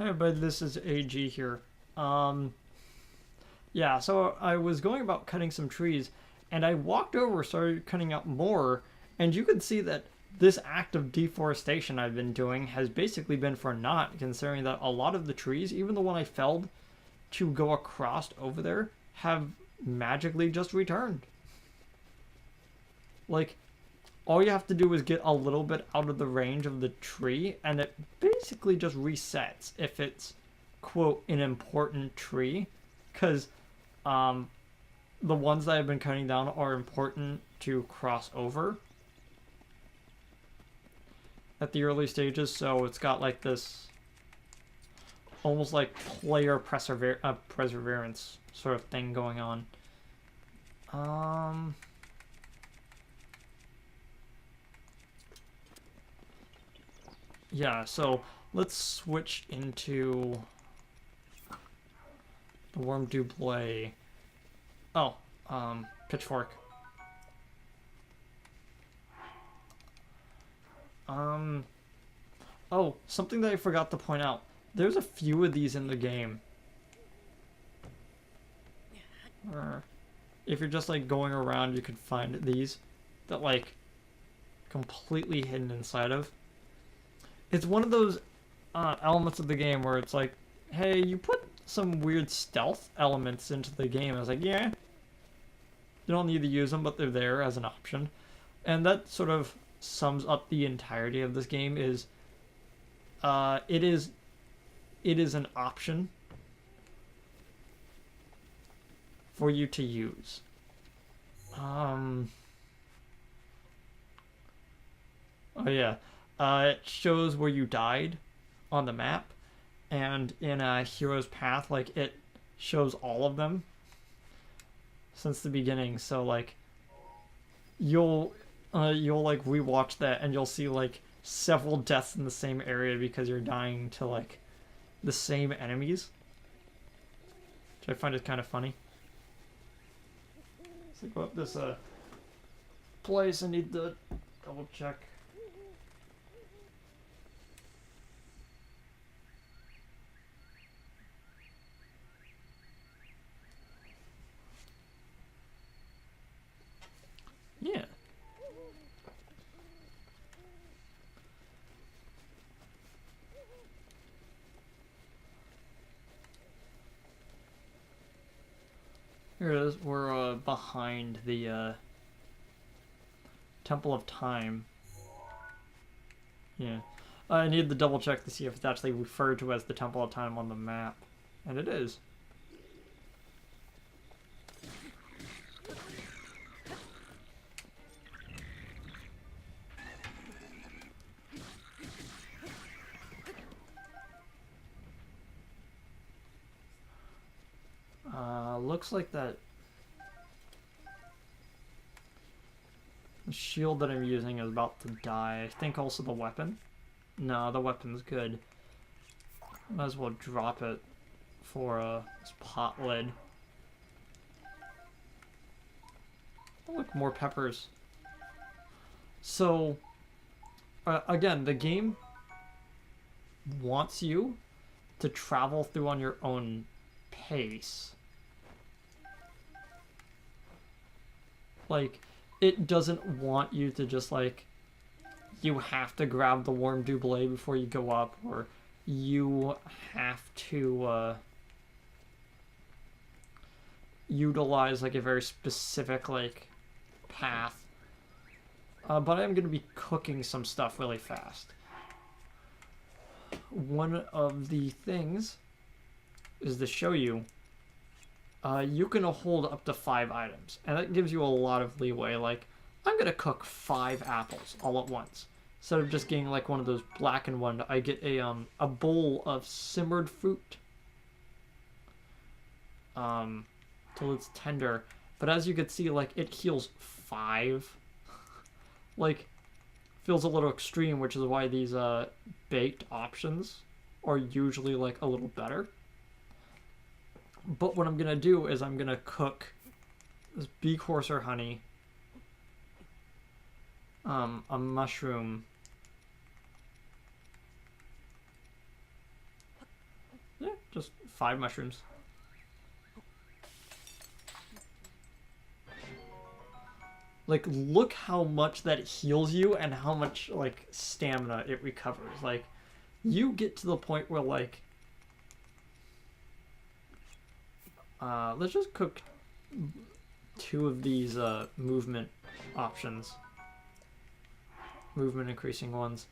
Hey everybody, this is AG here. Yeah, so I was going about cutting some trees, and I walked over, started cutting out more, and you could see that this act of deforestation I've been doing has basically been for naught, considering that a lot of the trees, even the one I felled to go across over there, have magically just returned. Like, all you have to do is get a little bit out of the range of the tree, and it basically just resets if it's, quote, an important tree. Because um, the ones that I've been cutting down are important to cross over at the early stages, so it's got like this almost like player perseverance sort of thing going on. Yeah, so let's switch into the Warm Doublet. Oh, pitchfork. Oh, something that I forgot to point out. There's a few of these in the game. If you're just like going around, you could find these that like completely hidden inside of. It's one of those elements of the game where it's like, hey, you put some weird stealth elements into the game. I was like, yeah, you don't need to use them, but they're there as an option. And that sort of sums up the entirety of this game is it is an option for you to use. Oh yeah. It shows where you died on the map, and in a hero's path, like it shows all of them since the beginning. So like you'll like rewatch that, and you'll see like several deaths in the same area because you're dying to like the same enemies, which I find is kind of funny. Let's go up this place. I need to double check. Yeah. Here it is. We're behind the Temple of Time. Yeah. I need to double check to see if it's actually referred to as the Temple of Time on the map. And it is. Looks like that the shield that I'm using is about to die. I think also the weapon. No, the weapon's good. Might as well drop it for this pot lid. Oh, look, more peppers. So, again, the game wants you to travel through on your own pace. Like, it doesn't want you to just, like, you have to grab the Warm Doublet before you go up, or you have to utilize, like, a very specific, like, path. But I'm going to be cooking some stuff really fast. One of the things is to show you you can hold up to 5 items, and that gives you a lot of leeway. Like, I'm gonna cook 5 apples all at once instead of just getting like one of those blackened ones. I get a bowl of simmered fruit till it's tender. But as you can see, like, it heals 5. Like, feels a little extreme, which is why these baked options are usually like a little better. But what I'm gonna do is I'm gonna cook this bee courser honey, a mushroom, Yeah, just 5 mushrooms. Like, look how much that heals you and how much, like, stamina it recovers. Like, you get to the point where, like... let's just cook 2 of these, movement options. Movement increasing ones.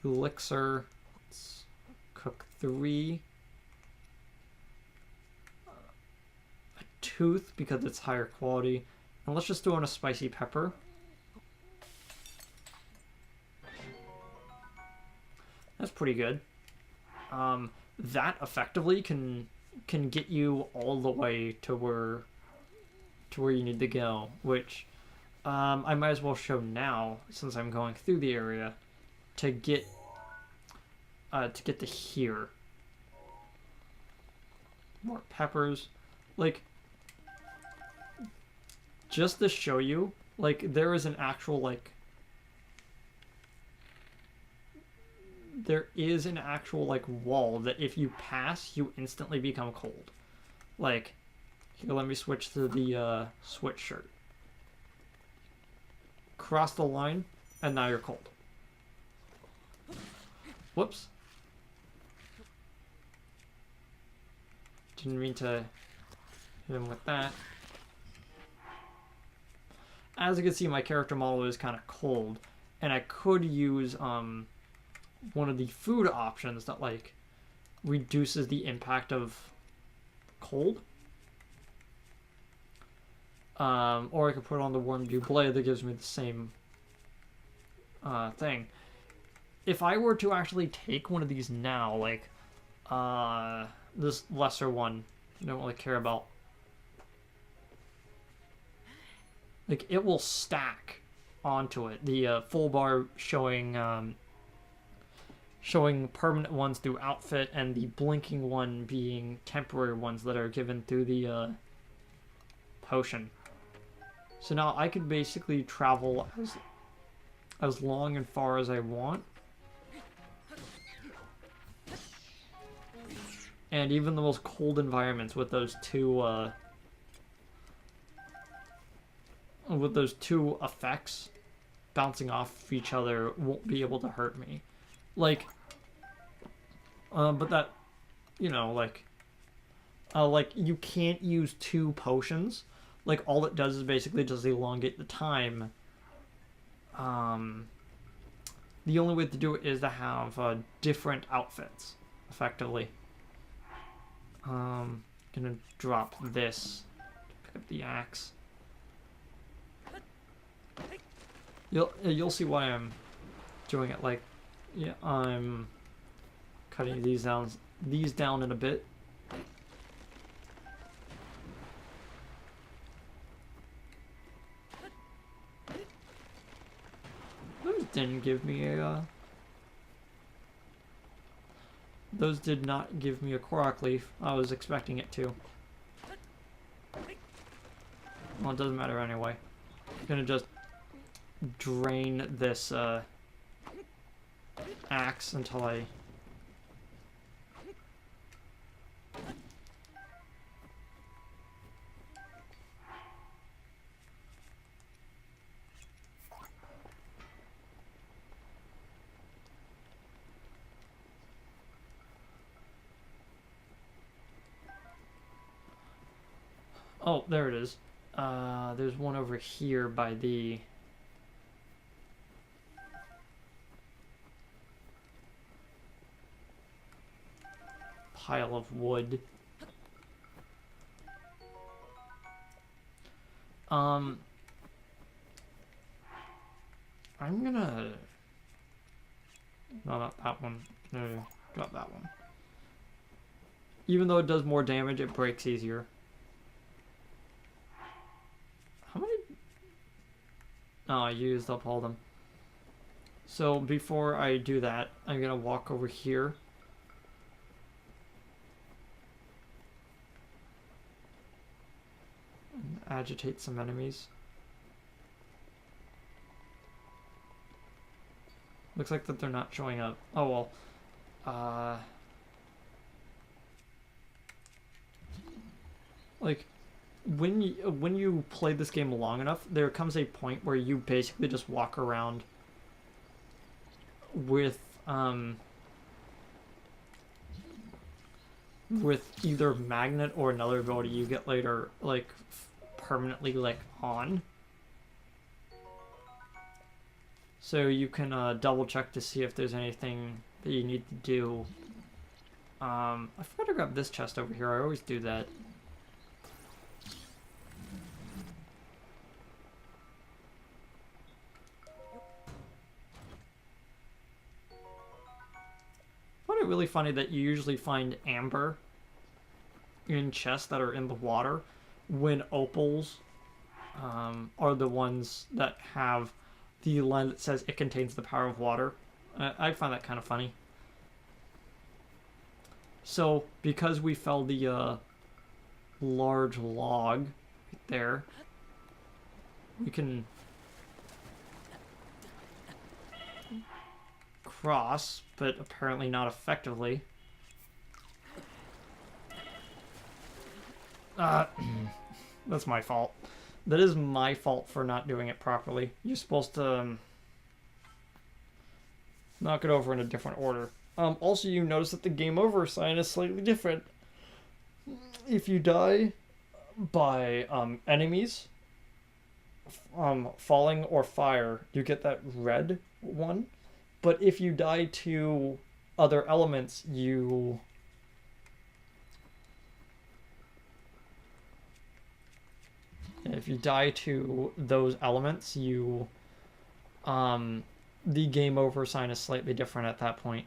Elixir. Let's cook 3. A tooth because it's higher quality. And let's just throw in a spicy pepper. That's pretty good. That effectively can get you all the way to where you need to go, which I might as well show now since I'm going through the area to get to here. More peppers, like, just to show you, like, there is an actual, like, wall that if you pass, you instantly become cold. Like, here, let me switch to the sweatshirt. Cross the line, and now you're cold. Whoops. Didn't mean to hit him with that. As you can see, my character model is kind of cold, and I could use one of the food options that, like, reduces the impact of cold. Or I could put on the Warm Doublet that gives me the same thing. If I were to actually take one of these now, like this lesser one, I don't really care about. Like, it will stack onto it. The full bar showing permanent ones through outfit, and the blinking one being temporary ones that are given through the potion. So now I could basically travel as long and far as I want. And even the most cold environments with those two effects bouncing off each other won't be able to hurt me. Like, but that, you know, like you can't use 2 potions. Like, all it does is basically just elongate the time. The only way to do it is to have different outfits, effectively. Gonna drop this to pick up the axe. You'll see why I'm doing it. Like, yeah, I'm cutting these down in a bit. Those didn't give me a those did not give me a Korok leaf. I was expecting it to. Well, it doesn't matter anyway. I'm gonna just drain this axe until I... Oh, there it is. There's one over here by the... pile of wood. I'm gonna... No, not that one. No, drop that one. Even though it does more damage, it breaks easier. How many? Oh, I used up all of them. So before I do that, I'm gonna walk over here. And agitate some enemies. Looks like that they're not showing up. Oh well. Like when you play this game long enough, there comes a point where you basically just walk around with either magnet or another ability you get later, like permanently like on. So you can double check to see if there's anything that you need to do. I forgot to grab this chest over here. I always do that. I find it really funny that you usually find amber in chests that are in the water when opals are the ones that have the line that says it contains the power of water. I find that kind of funny. So, because we fell the large log right there, we can cross, but apparently not effectively. That's my fault. That is my fault for not doing it properly. You're supposed to knock it over in a different order. Also, you notice that the game over sign is slightly different. If you die by enemies, falling or fire, you get that red one. But if you die to other elements, if you die to those elements, the game over sign is slightly different at that point.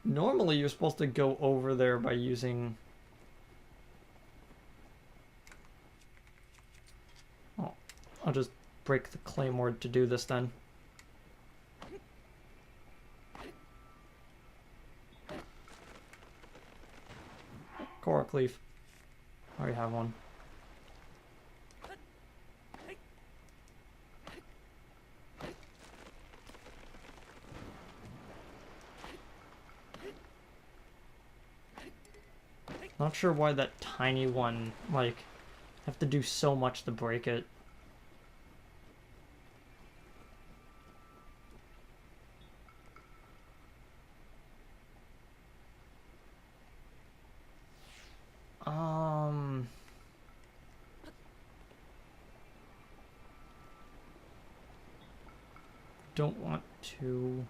Normally you're supposed to go over there by using... Oh, I'll just break the claymore to do this then. Korok leaf. I already have one. Not sure why that tiny one, like, have to do so much to break it. Don't want to...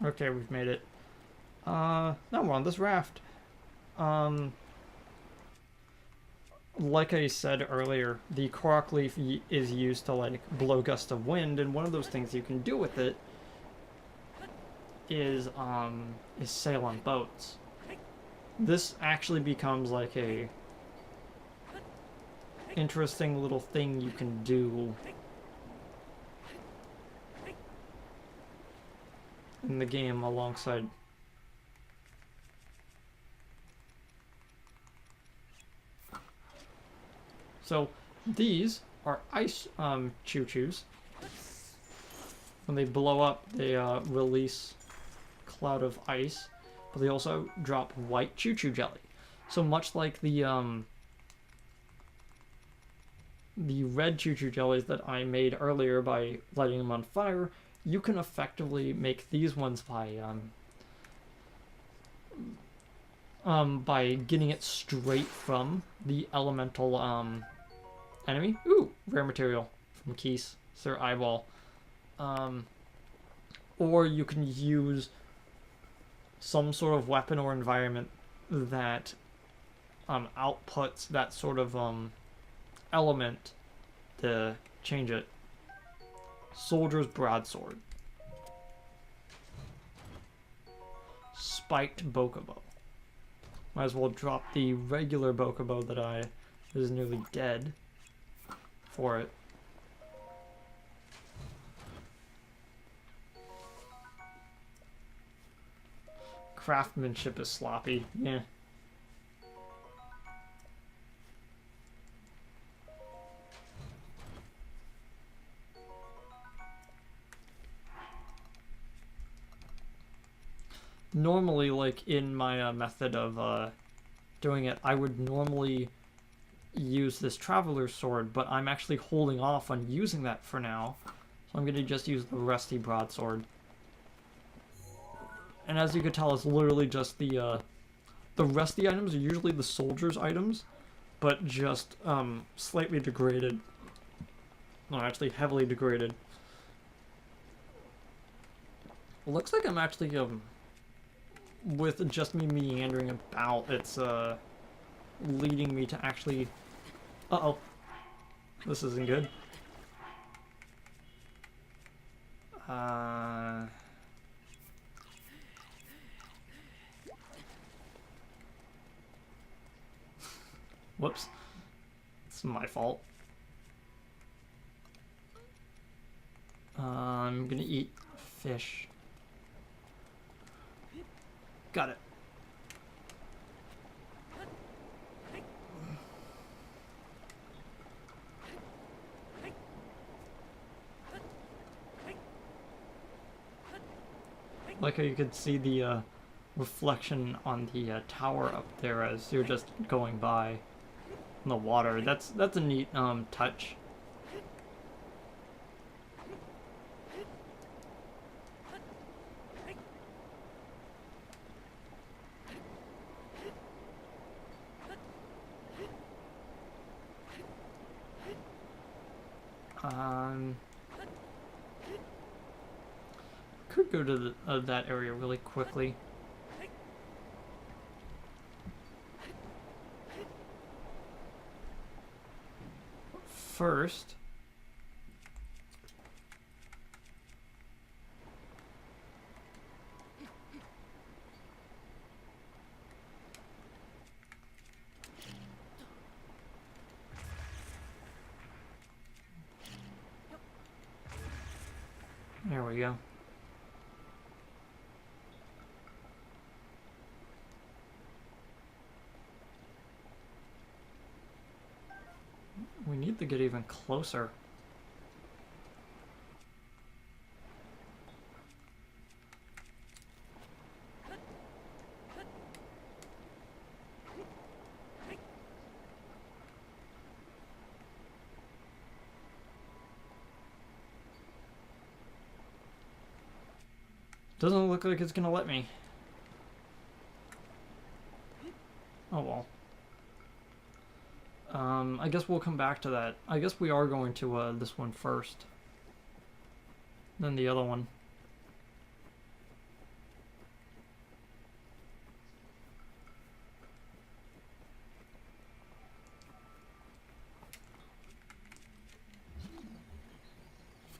Okay, we've made it. Now we're on this raft. Like I said earlier, the Korok leaf is used to like blow gusts of wind, and one of those things you can do with it is sail on boats. This actually becomes like a interesting little thing you can do in the game alongside. So these are ice choo-choos. When they blow up, they release a cloud of ice, but they also drop white choo-choo jelly. So much like the red choo-choo jellies that I made earlier by lighting them on fire, you can effectively make these ones by getting it straight from the elemental enemy. Ooh, rare material from Keese. It's their eyeball. Or you can use some sort of weapon or environment that outputs that sort of element to change it. Soldier's broadsword. Spiked bokobo. Might as well drop the regular bokobo that I is nearly dead for it. Craftsmanship is sloppy. Yeah. Normally, like in my method of doing it, I would normally use this traveler's sword, but I'm actually holding off on using that for now. So I'm going to just use the rusty broadsword. And as you can tell, it's literally just the rusty items are usually the soldier's items, but just slightly degraded. No, actually heavily degraded. Looks like I'm actually with just me meandering about, it's leading me to actually... Uh-oh. This isn't good. Whoops. It's my fault. I'm gonna eat fish. Got it. Like how you could see the reflection on the tower up there as you're just going by in the water. That's a neat touch. Could go to that area really quickly. First, there we go. We need to get even closer. Doesn't look like it's gonna let me. Oh well. I guess we'll come back to that. I guess we are going to this one first. Then the other one.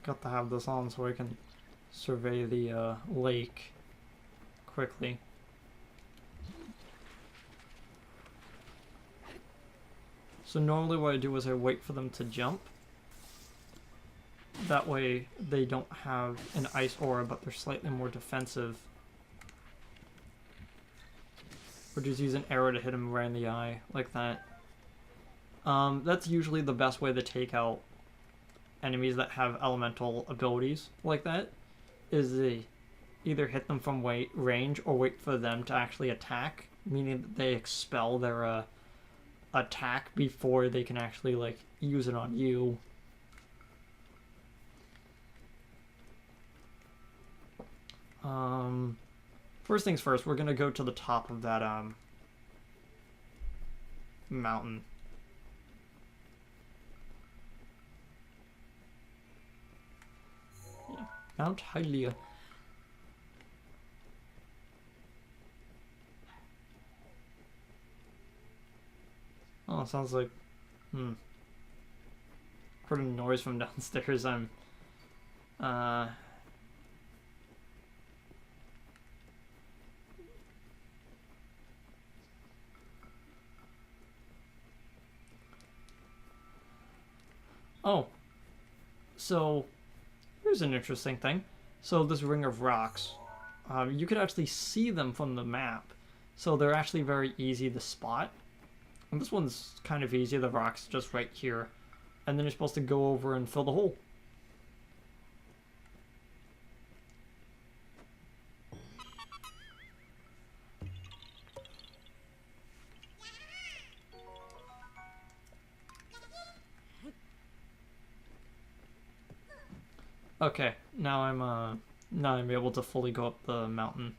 Got to have this on so I can survey the lake quickly. So normally what I do is I wait for them to jump. That way they don't have an ice aura, but they're slightly more defensive. Or just use an arrow to hit them right in the eye, like that. That's usually the best way to take out enemies that have elemental abilities like that, is they either hit them from range or wait for them to actually attack, meaning that they expel their attack before they can actually like use it on you. First things first, we're gonna go to the top of that mountain. Yeah. Mount Hylia. Oh, it sounds like... Heard a noise from downstairs. I'm... Oh, so here's an interesting thing. So this ring of rocks, you could actually see them from the map. So they're actually very easy to spot. And this one's kind of easy. The rock's just right here. And then you're supposed to go over and fill the hole. Okay, now I'm able to fully go up the mountain.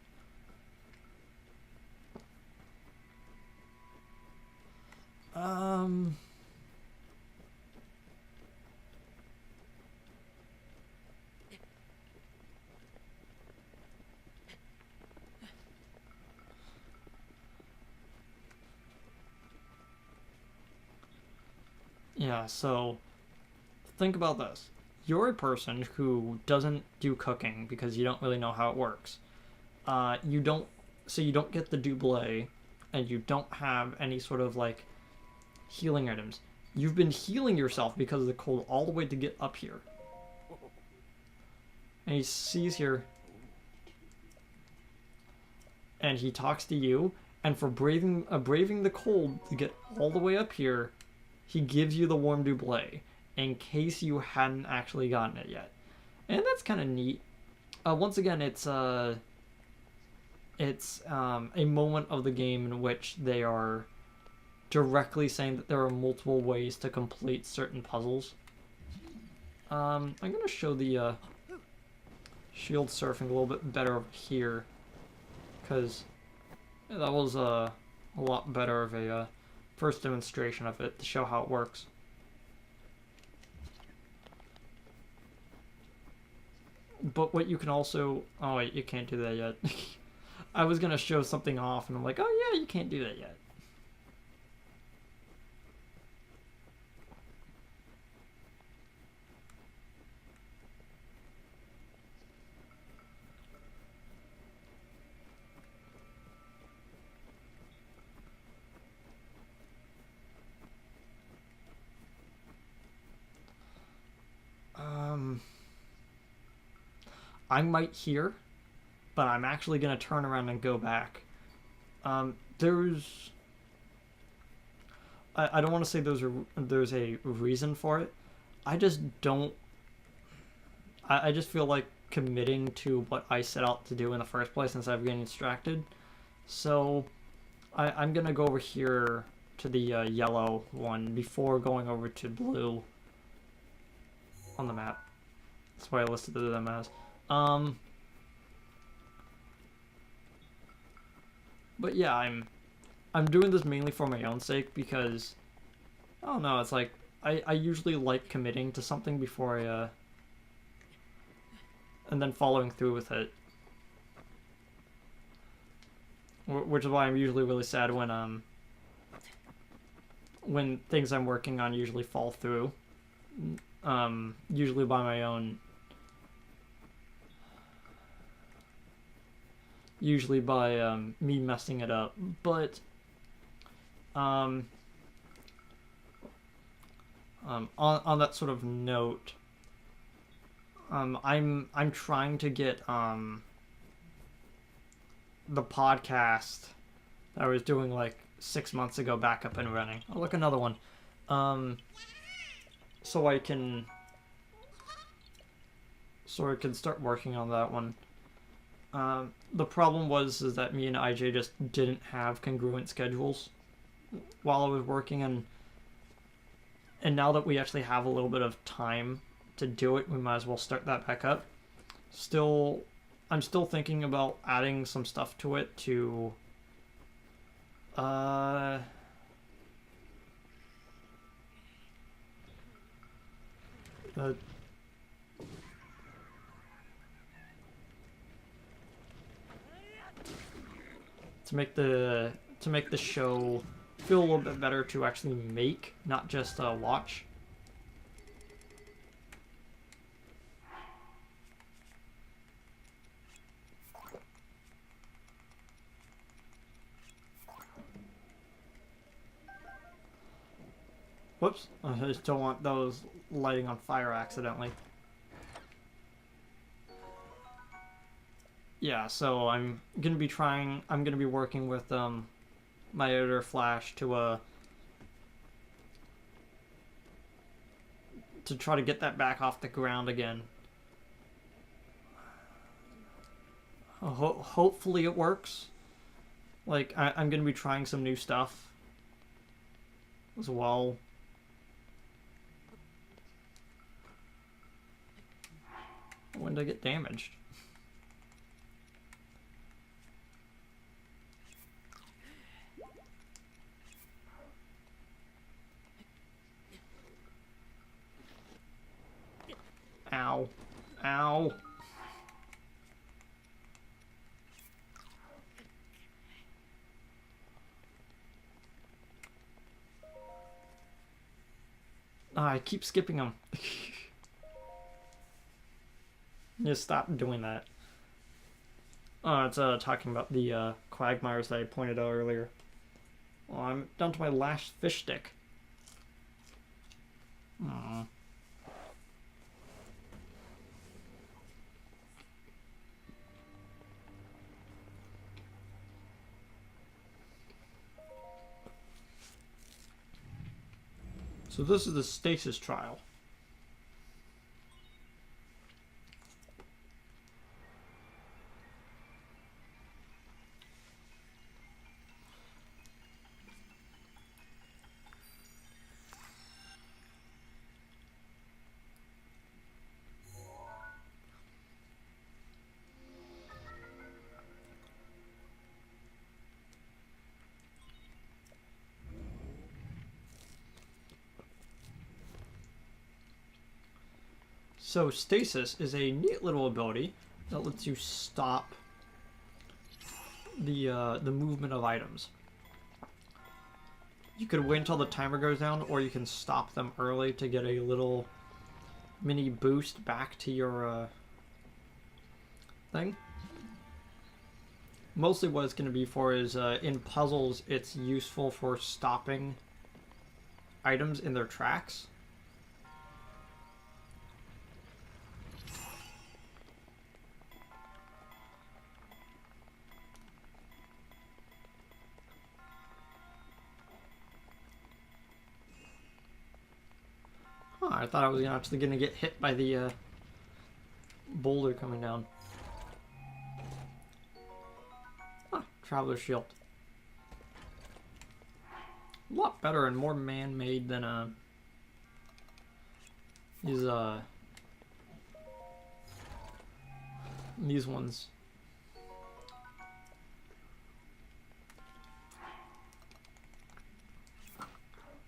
Yeah, so think about this. You're a person who doesn't do cooking because you don't really know how it works. You don't, so you don't get the doublet, and you don't have any sort of like healing items. You've been healing yourself because of the cold all the way to get up here. And he sees here, and he talks to you, and for braving the cold to get all the way up here, he gives you the Warm Doublet in case you hadn't actually gotten it yet. And that's kind of neat. Once again, it's a moment of the game in which they are directly saying that there are multiple ways to complete certain puzzles. I'm going to show the shield surfing a little bit better here, because that was a lot better of a first demonstration of it to show how it works. But what you can also... Oh wait, you can't do that yet. I was going to show something off and I'm like, oh yeah, you can't do that yet. I might hear, but I'm actually going to turn around and go back. There's... I don't want to say there's a reason for it. I just don't... I just feel like committing to what I set out to do in the first place instead of getting distracted. So I'm going to go over here to the yellow one before going over to blue on the map. That's why I listed them as. But yeah, I'm doing this mainly for my own sake because I don't know, it's like I usually like committing to something before I and then following through with it. Which is why I'm usually really sad when things I'm working on usually fall through. Usually by my own... Usually by me messing it up. But on that sort of note, I'm trying to get the podcast that I was doing like 6 months ago back up and running. Oh, look, another one. So I can start working on that one. The problem is that me and IJ just didn't have congruent schedules while I was working, and now that we actually have a little bit of time to do it, we might as well start that back up. I'm still thinking about adding some stuff to it to to make the show feel a little bit better to actually make, not just watch. Whoops. I just don't want those lighting on fire accidentally. Yeah, so I'm gonna be working with my editor Flash to try to get that back off the ground again. Hopefully it works. Like, I'm gonna be trying some new stuff as well. When did I get damaged? Ow. Ow. Oh, I keep skipping them. Just stop doing that. Oh, it's talking about the quagmires that I pointed out earlier. Well, I'm down to my last fish stick. Aww. So this is the stasis trial. So stasis is a neat little ability that lets you stop the movement of items. You could wait until the timer goes down, or you can stop them early to get a little mini boost back to your thing. Mostly what it's going to be for is in puzzles, it's useful for stopping items in their tracks. Huh, I thought I was actually going to get hit by the boulder coming down. Ah, Traveler's Shield. A lot better and more man-made than these ones.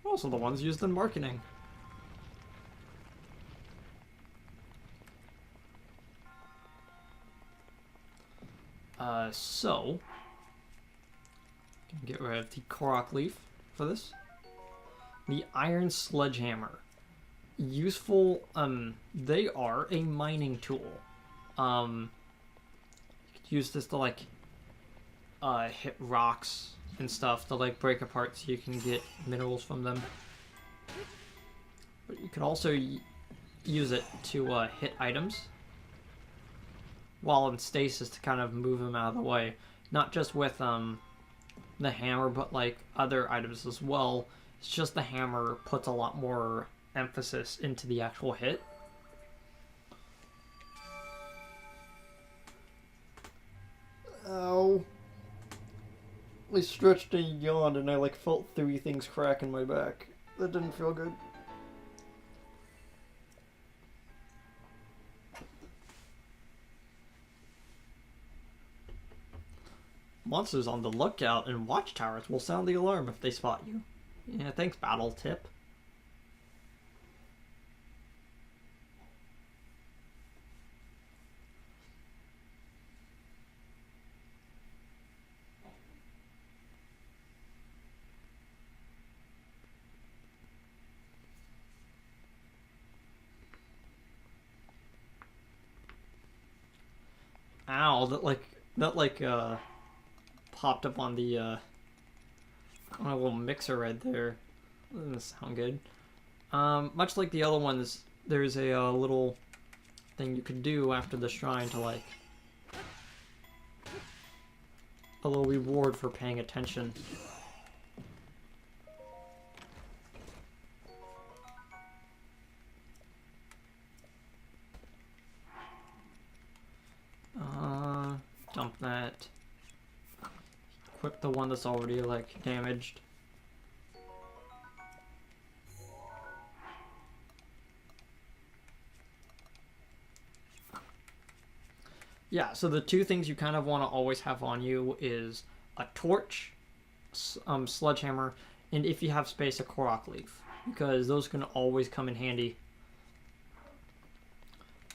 Also the ones used in marketing. So get rid of the Korok leaf for this. The iron sledgehammer. Useful, they are a mining tool. You could use this to like hit rocks and stuff to like break apart so you can get minerals from them. But you could also use it to hit items while in stasis to kind of move them out of the way. Not just with the hammer, but like other items as well. It's just the hammer puts a lot more emphasis into the actual hit. Ow. I stretched and yawned and I like felt 3 things crack in my back. That didn't feel good. Monsters on the lookout and watchtowers will sound the alarm if they spot you. Yeah, thanks, Battle Tip. Ow, that popped up on the on a little mixer right there. Doesn't sound good. Much like the other ones, there's a little thing you could do after the shrine to like a little reward for paying attention. Dump that. Equip the one that's already like damaged. Yeah, so the two things you kind of want to always have on you is a torch, sledgehammer, and if you have space, a korok leaf, because those can always come in handy.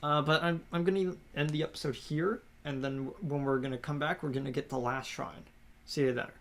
But I'm going to end the episode here, and then when we're going to come back, we're going to get the last shrine. See you there.